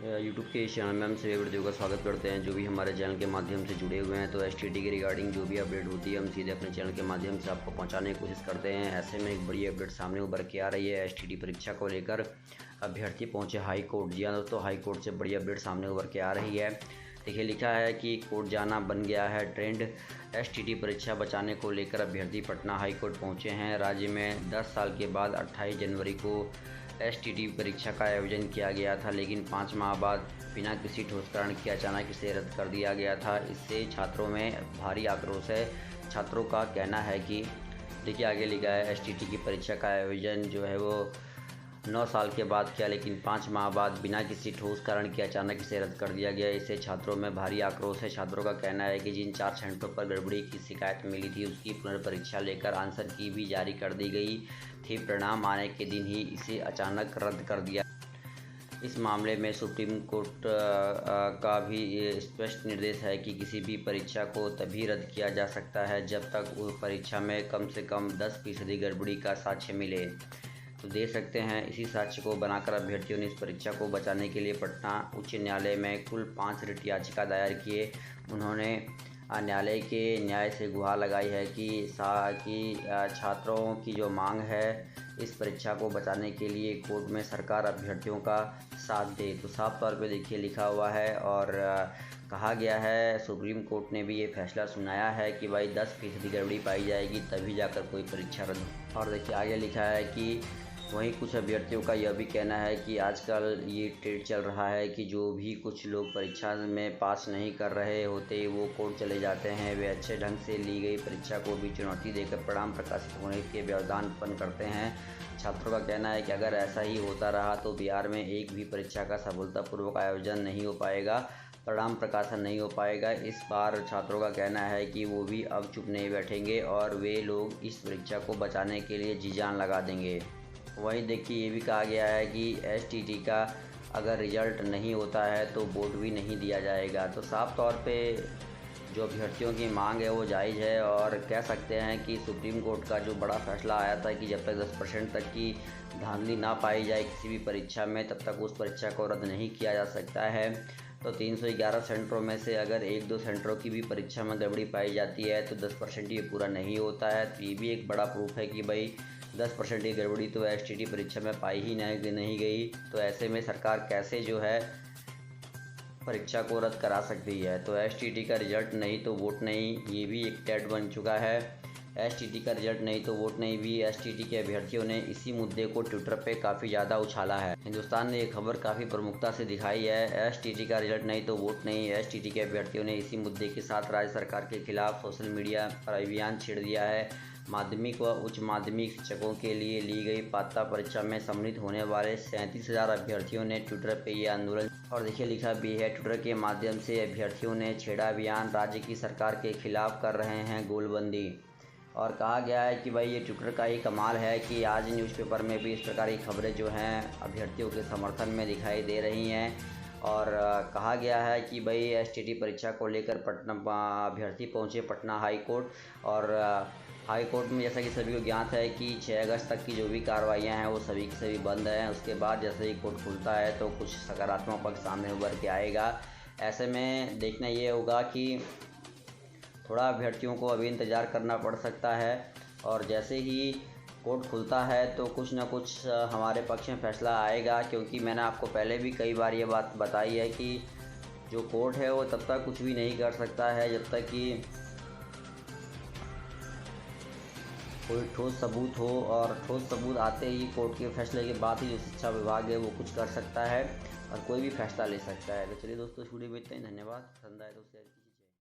YouTube के इस channel में हम सभी वीडियो का स्वागत करते हैं। जो भी हमारे चैनल के माध्यम से जुड़े हुए हैं तो एसटीटी के रिगार्डिंग जो भी अपडेट होती है हम सीधे अपने चैनल के माध्यम से आपको पहुंचाने की कोशिश करते हैं। ऐसे में एक बड़ी अपडेट सामने उभर के आ रही है एसटीटी परीक्षा को लेकर। अभ्यर्थी पहुँचे हाई कोर्ट। जी हाँ दोस्तों, हाई कोर्ट से बड़ी अपडेट सामने उभर के आ रही है। देखिए, लिखा है कि कोर्ट जाना बन गया है ट्रेंड। एसटीटी परीक्षा बचाने को लेकर अभ्यर्थी पटना हाई कोर्ट पहुँचे हैं। राज्य में 10 साल के बाद 28 जनवरी को एसटीटी परीक्षा का आयोजन किया गया था, लेकिन 5 माह बाद बिना किसी ठोस कारण के अचानक इसे रद्द कर दिया गया था। इससे छात्रों में भारी आक्रोश है। छात्रों का कहना है कि देखिए, आगे लिखा है एसटीटी की परीक्षा का आयोजन जो है वो 9 साल के बाद किया, लेकिन 5 माह बाद बिना किसी ठोस कारण के अचानक इसे रद्द कर दिया गया। इससे छात्रों में भारी आक्रोश है। छात्रों का कहना है कि जिन 4 सेंटरों पर गड़बड़ी की शिकायत मिली थी उसकी पुनर्परीक्षा लेकर आंसर की भी जारी कर दी गई थी। परिणाम आने के दिन ही इसे अचानक रद्द कर दिया। इस मामले में सुप्रीम कोर्ट का भी स्पष्ट निर्देश है कि किसी भी परीक्षा को तभी रद्द किया जा सकता है जब तक उस परीक्षा में कम से कम 10% गड़बड़ी का साक्ष्य मिले। तो देख सकते हैं, इसी साक्ष्य को बनाकर अभ्यर्थियों ने इस परीक्षा को बचाने के लिए पटना उच्च न्यायालय में कुल 5 रिट याचिका दायर किए। उन्होंने न्यायालय के न्याय से गुहार लगाई है कि छात्रों की जो मांग है इस परीक्षा को बचाने के लिए कोर्ट में सरकार अभ्यर्थियों का साथ दे। तो साफ तौर पे देखिए लिखा हुआ है और कहा गया है, सुप्रीम कोर्ट ने भी ये फैसला सुनाया है कि भाई 10% गड़बड़ी पाई जाएगी तभी जाकर कोई परीक्षा रद्द। और देखिए आगे लिखा है कि वहीं कुछ अभ्यर्थियों का यह भी कहना है कि आजकल ये ट्रेंड चल रहा है कि जो भी कुछ लोग परीक्षा में पास नहीं कर रहे होते वो कोर्ट चले जाते हैं। वे अच्छे ढंग से ली गई परीक्षा को भी चुनौती देकर परिणाम प्रकाशित होने के व्यवधान उत्पन्न करते हैं। छात्रों का कहना है कि अगर ऐसा ही होता रहा तो बिहार में एक भी परीक्षा का सफलतापूर्वक आयोजन नहीं हो पाएगा, परिणाम प्रकाशन नहीं हो पाएगा। इस बार छात्रों का कहना है कि वो भी अब चुप नहीं बैठेंगे और वे लोग इस परीक्षा को बचाने के लिए जी जान लगा देंगे। वहीं देखिए, ये भी कहा गया है कि एसटीटी का अगर रिजल्ट नहीं होता है तो बोर्ड भी नहीं दिया जाएगा। तो साफ तौर पे जो अभ्यर्थियों की मांग है वो जायज़ है और कह सकते हैं कि सुप्रीम कोर्ट का जो बड़ा फैसला आया था कि जब तक 10% तक की धांधली ना पाई जाए किसी भी परीक्षा में तब तक उस परीक्षा को रद्द नहीं किया जा सकता है। तो 311 सेंटरों में से अगर 1-2 सेंटरों की भी परीक्षा में गड़बड़ी पाई जाती है तो 10% ये पूरा नहीं होता है। तो ये भी एक बड़ा प्रूफ है कि भाई 10% की गड़बड़ी तो एसटीटी परीक्षा में पाई ही नहीं गई। तो ऐसे में सरकार कैसे जो है परीक्षा को रद्द करा सकती है। तो एसटीटी का रिजल्ट नहीं तो वोट नहीं, ये भी एक टैग बन चुका है। एसटीटी का रिजल्ट नहीं तो वोट नहीं भी एसटीटी के अभ्यर्थियों ने इसी मुद्दे को ट्विटर पे काफ़ी ज़्यादा उछाला है। हिंदुस्तान ने ये खबर काफ़ी प्रमुखता से दिखाई है। एसटीटी का रिजल्ट नहीं तो वोट नहीं, एसटीटी के अभ्यर्थियों ने इसी मुद्दे के साथ राज्य सरकार के खिलाफ सोशल मीडिया पर अभियान छेड़ दिया है। माध्यमिक व उच्च माध्यमिक शिक्षकों के लिए ली गई पात्रता परीक्षा में सम्मिलित होने वाले 37,000 अभ्यर्थियों ने ट्विटर पे ये आंदोलन और देखिए लिखा भी है, ट्विटर के माध्यम से अभ्यर्थियों ने छेड़ा अभियान, राज्य की सरकार के खिलाफ कर रहे हैं गोलबंदी। और कहा गया है कि भाई ये ट्विटर का ही कमाल है कि आज न्यूज़पेपर में भी इस प्रकार की खबरें जो हैं अभ्यर्थियों के समर्थन में दिखाई दे रही हैं। और कहा गया है कि भाई एसटीटी परीक्षा को लेकर पटना अभ्यर्थी पहुंचे पटना हाई कोर्ट। और हाई कोर्ट में जैसा कि सभी को ज्ञात है कि 6 अगस्त तक की जो भी कार्रवाइयाँ हैं वो सभी की सभी बंद हैं। उसके बाद जैसे ही कोर्ट खुलता है तो कुछ सकारात्मक पक्ष सामने उभर के आएगा। ऐसे में देखना ये होगा कि थोड़ा अभ्यर्थियों को अभी इंतज़ार करना पड़ सकता है और जैसे ही कोर्ट खुलता है तो कुछ ना कुछ हमारे पक्ष में फैसला आएगा। क्योंकि मैंने आपको पहले भी कई बार ये बात बताई है कि जो कोर्ट है वो तब तक कुछ भी नहीं कर सकता है जब तक कि कोई ठोस सबूत हो, और ठोस सबूत आते ही कोर्ट के फैसले के बाद ही जो शिक्षा विभाग है वो कुछ कर सकता है और कोई भी फैसला ले सकता है। तो चलिए दोस्तों, इस वीडियो में इतना ही। धन्यवाद। पसंद आए तो शेयर कीजिए।